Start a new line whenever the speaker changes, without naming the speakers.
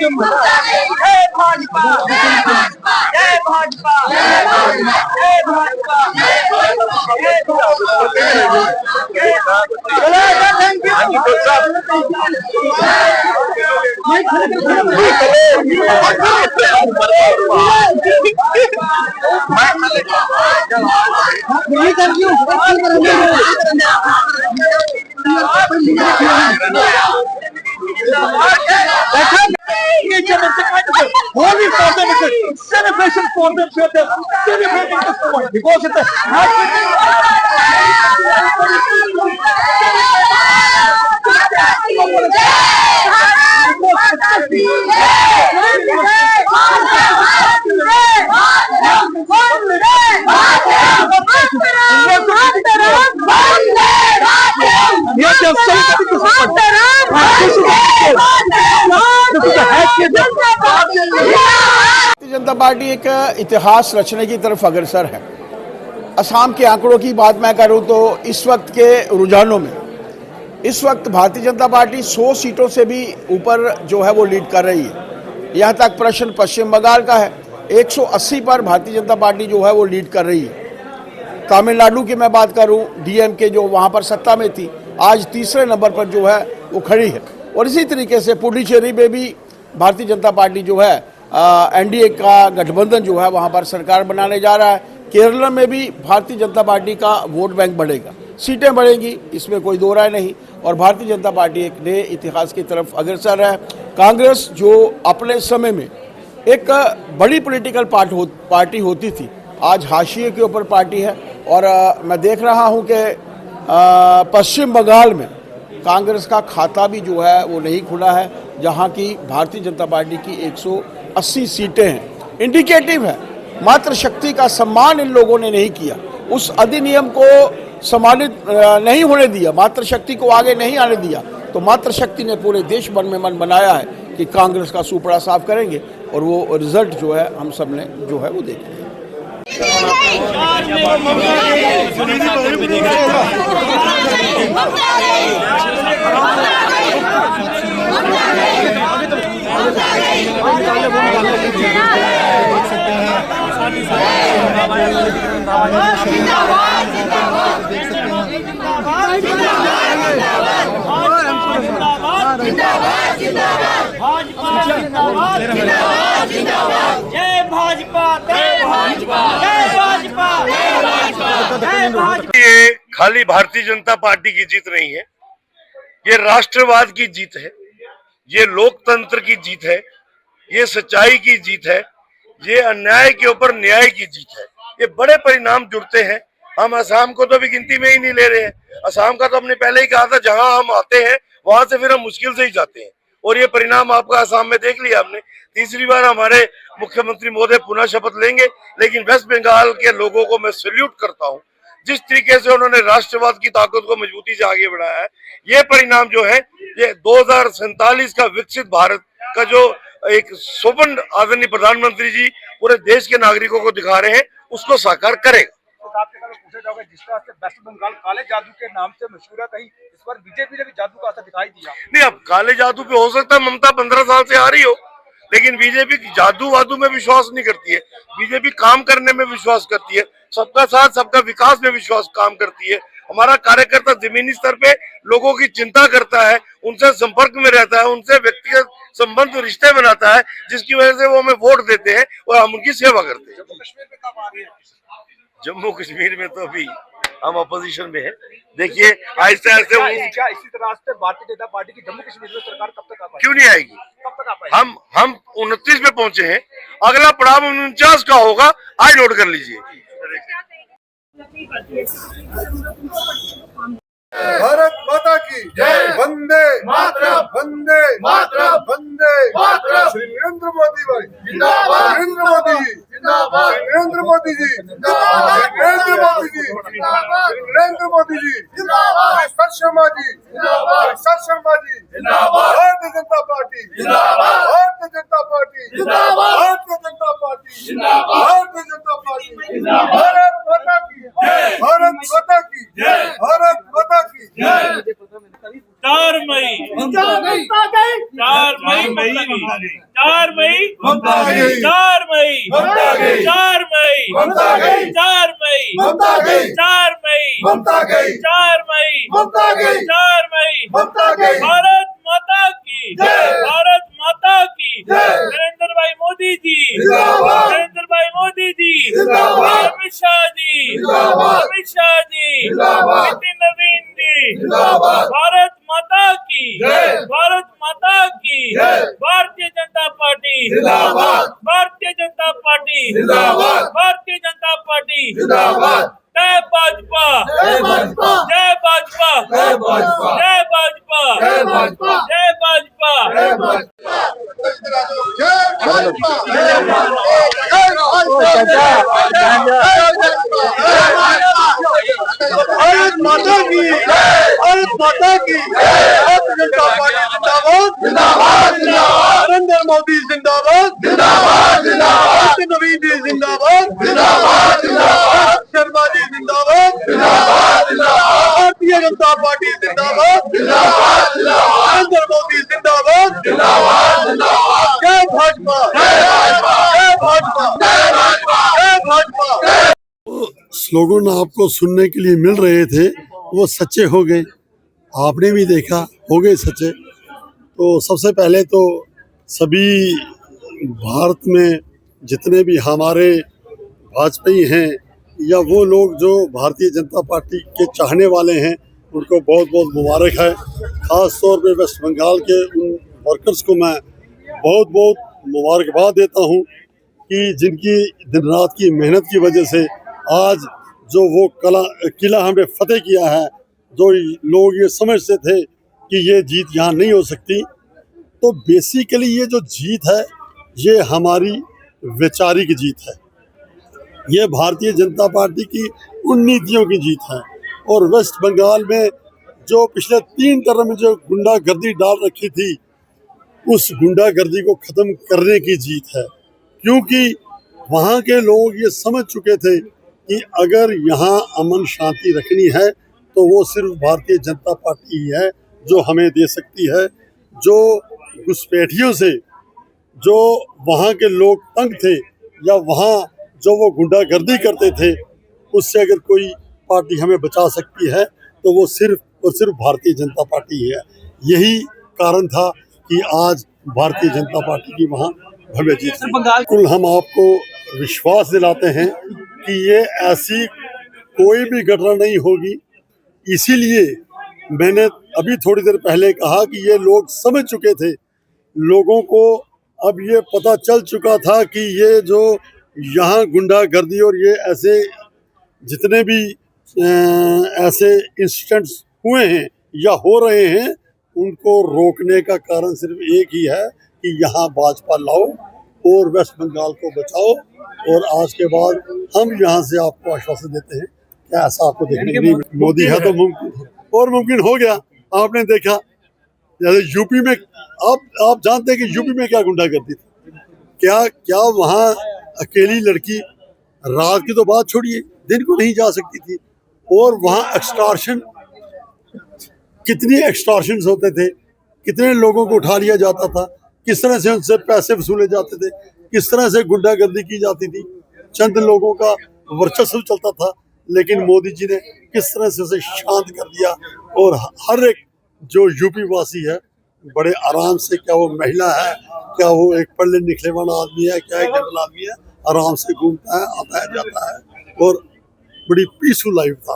जय भाजपा जय भाजपा जय Bhajpa thank you. Only for them is a celebration for them. So they're celebrating this moment because it's a
Bharatiya Janata party एक इतिहास रचने की तरफ अग्रसर है। असम के आंकड़ों की बात मैं करूं तो इस वक्त के रुझानों में इस वक्त भारतीय जनता पार्टी 100 सीटों से भी ऊपर जो है वो लीड कर रही है। यहाँ तक प्रश्न पश्चिम बंगाल का है, 180 पर भारतीय जनता पार्टी जो है वो लीड कर रही है। तमिलनाडु की मैं बात करूं, डीएमके जो वहाँ पर सत्ता में थी आज तीसरे नंबर पर जो है वो खड़ी है। और इसी तरीके से पुडुचेरी में भी भारतीय जनता पार्टी जो है एनडीए का गठबंधन जो है वहाँ पर सरकार बनाने जा रहा है। केरल में भी भारतीय जनता पार्टी का वोट बैंक बढ़ेगा, सीटें बढ़ेंगी, इसमें कोई दो राय नहीं। और भारतीय जनता पार्टी एक नए इतिहास की तरफ अग्रसर है। कांग्रेस जो अपने समय में एक बड़ी पॉलिटिकल पार्टी होती थी आज हाशिए के ऊपर पार्टी है। और मैं देख रहा हूँ कि पश्चिम बंगाल में कांग्रेस का खाता भी जो है वो नहीं खुला है, जहां की भारतीय जनता पार्टी की 180 सीटें हैं। इंडिकेटिव है, मात्र शक्ति का सम्मान इन लोगों ने नहीं किया, उस अधिनियम को सम्मानित नहीं होने दिया, मात्र शक्ति को आगे नहीं आने दिया। तो मात्र शक्ति ने पूरे देश भर में मन बनाया है कि कांग्रेस का सुपड़ा साफ करेंगे और वो रिजल्ट जो है हम सब ने जो है वो देखेंगे।
ये खाली भारतीय जनता पार्टी की जीत नहीं है, ये राष्ट्रवाद की जीत है, ये लोकतंत्र की जीत है, ये सच्चाई की जीत है, ये अन्याय के ऊपर न्याय की जीत है। ये बड़े परिणाम जुड़ते हैं। हम असम को तो भी गिनती में ही नहीं ले रहे हैं। असम का तो हमने पहले ही कहा था, जहां हम आते हैं वहां से फिर हम मुश्किल से ही जाते हैं। और ये परिणाम आपका असम में देख लिया आपने। तीसरी बार हमारे मुख्यमंत्री महोदय पुनः शपथ लेंगे, लेकिन वेस्ट बंगाल के लोगों को मैं सैल्यूट करता हूँ, जिस तरीके से उन्होंने राष्ट्रवाद की ताकत को मजबूती से आगे बढ़ाया है। ये परिणाम जो है ये 2047 का विकसित भारत का जो एक स्वप्न आदरणीय प्रधानमंत्री जी पूरे देश के नागरिकों को दिखा रहे हैं, उसको साकार करेगा।
जिस तरह से वेस्ट बंगाल काले जादू के नाम से मशहूर है, कहीं इस बार बीजेपी ने भी जादू का असर दिखाई दिया?
नहीं, अब काले जादू पे हो सकता है ममता 15 साल से आ रही हो, लेकिन बीजेपी जादू वादू में विश्वास नहीं करती है। बीजेपी काम करने में विश्वास करती है, सबका साथ सबका विकास में विश्वास काम करती है। हमारा कार्यकर्ता जमीनी स्तर पे लोगों की चिंता करता है, उनसे संपर्क में रहता है, उनसे व्यक्तिगत संबंध रिश्ते बनाता है, जिसकी वजह से वो हमें वोट देते हैं और हम उनकी सेवा करते हैं। जम्मू कश्मीर में तो अभी हम अपोजिशन में है। देखिए आहिस्ते आहिस्ते
क्या इसी तरह से भारतीय जनता पार्टी की जम्मू कश्मीर में सरकार कब तक आ पाएगी?
क्यों नहीं आएगी?
कब तक आ पाएगी?
हम 29 पे पहुंचे हैं, अगला पड़ाव 49 का होगा, आज नोट कर लीजिए।
भारत माता की जय, वंदे मातरम, वंदे मातरम, वंदे मातरम। श्री नरेंद्र मोदी भाई जिंदाबाद, नरेंद्र मोदी जी जिंदाबाद, नरेंद्र मोदी जी जिंदाबाद, नरेंद्र मोदी जी जिंदाबाद, नरेंद्र मोदी जी जिंदाबाद, सर शर्मा जी जिंदाबाद, सर शर्मा जी जिंदाबाद, भारतीय जनता पार्टी जिंदाबाद, भारतीय जनता पार्टी जिंदाबाद, भारतीय जनता पार्टी जिंदाबाद, भारतीय जनता पार्टी जिंदाबाद। भारत माता की जय, भारत माता की जय, भारत माता की जय।
4 मई मई 4 मई 4 मई 4 मई 4 मई 4 मई 4 मई 4 मई भारत माता की भारत माता की नरेंद्र भाई मोदी जी नरेंद्र भाई मोदी जी अमित शाह जी नितिन नवीन जी भारत माता की भारत माता की Bharatiya Janata party Bharatiya Janata party Bharatiya Janata party जय भाजपा जय भाजपा जय भाजपा जय भाजपा जय भाजपा जय भाजपा जय भाजपा
भारत माता की भारत माता की भारतीय जनता पार्टी जिंदाबाद जिंदाबाद नरेंद्र मोदी जिंदाबाद जिंदाबाद जिंदाबाद नवीन जी जिंदाबाद जिंदाबाद जिंदाबाद शर्मा जी जिंदाबाद जिंदाबाद जिंदाबाद भारतीय जनता पार्टी जिंदाबाद जिंदाबाद जिंदाबाद नरेंद्र मोदी जिंदाबाद जिंदाबाद जिंदाबाद जय भाजपा जय भाजपा जय भाजपा जय भाजपा जय भाजपा।
स्लोगन आपको सुनने के लिए मिल रहे थे वो सच्चे हो गए, आपने भी देखा हो गए सच्चे। तो सबसे पहले तो सभी भारत में जितने भी हमारे भाजपाई हैं या वो लोग जो भारतीय जनता पार्टी के चाहने वाले हैं उनको बहुत बहुत मुबारक है। ख़ास तौर पे वेस्ट बंगाल के उन वर्कर्स को मैं बहुत बहुत मुबारकबाद देता हूँ कि जिनकी दिन रात की मेहनत की वजह से आज जो वो किला हमने फतेह किया है, जो लोग ये समझते थे कि ये जीत यहाँ नहीं हो सकती, तो बेसिकली ये जो जीत है ये हमारी वैचारिक जीत है, ये भारतीय जनता पार्टी की उन नीतियों की जीत है। और वेस्ट बंगाल में जो पिछले 3 टर्म में जो गुंडागर्दी डाल रखी थी उस गुंडागर्दी को ख़त्म करने की जीत है, क्योंकि वहाँ के लोग ये समझ चुके थे कि अगर यहाँ अमन शांति रखनी है तो वो सिर्फ भारतीय जनता पार्टी ही है जो हमें दे सकती है। जो घुसपैठियों से जो वहाँ के लोग तंग थे या वहाँ जो वो गुंडागर्दी करते थे उससे अगर कोई पार्टी हमें बचा सकती है तो वो सिर्फ और सिर्फ भारतीय जनता पार्टी ही है। यही कारण था कि आज भारतीय जनता पार्टी की वहाँ भव्य जीत। कुल हम आपको विश्वास दिलाते हैं कि ये ऐसी कोई भी घटना नहीं होगी। इसीलिए मैंने अभी थोड़ी देर पहले कहा कि ये लोग समझ चुके थे, लोगों को अब ये पता चल चुका था कि ये जो यहाँ गुंडागर्दी और ये ऐसे जितने भी ऐसे इंसिडेंट्स हुए हैं या हो रहे हैं उनको रोकने का कारण सिर्फ एक ही है कि यहाँ भाजपा लाओ और वेस्ट बंगाल को बचाओ। और आज के बाद हम यहाँ से आपको आश्वासन देते हैं कि ऐसा आपको देखने के लिए मोदी है तो मुमकिन हो गया। आपने देखा जैसे यूपी में आप जानते हैं कि यूपी में क्या गुंडागर्दी थी, क्या वहाँ अकेली लड़की रात की तो बात छोड़िए दिन को नहीं जा सकती थी, और वहाँ एक्सटॉर्शन कितनी एक्सटॉर्शंस होते थे, कितने लोगों को उठा लिया जाता था, किस तरह से उनसे पैसे वसूले जाते थे, किस तरह से गुंडागर्दी की जाती थी, चंद लोगों का वर्चस्व चलता था। लेकिन मोदी जी ने किस तरह से उसे शांत कर दिया और हर एक जो यूपी वासी है बड़े आराम से, क्या वो महिला है, क्या वो एक पढ़ने लिखने वाला आदमी है, क्या एक जनरल आदमी है, आराम से घूमता है, आता है, जाता है और बड़ी पीसफुल लाइफ था।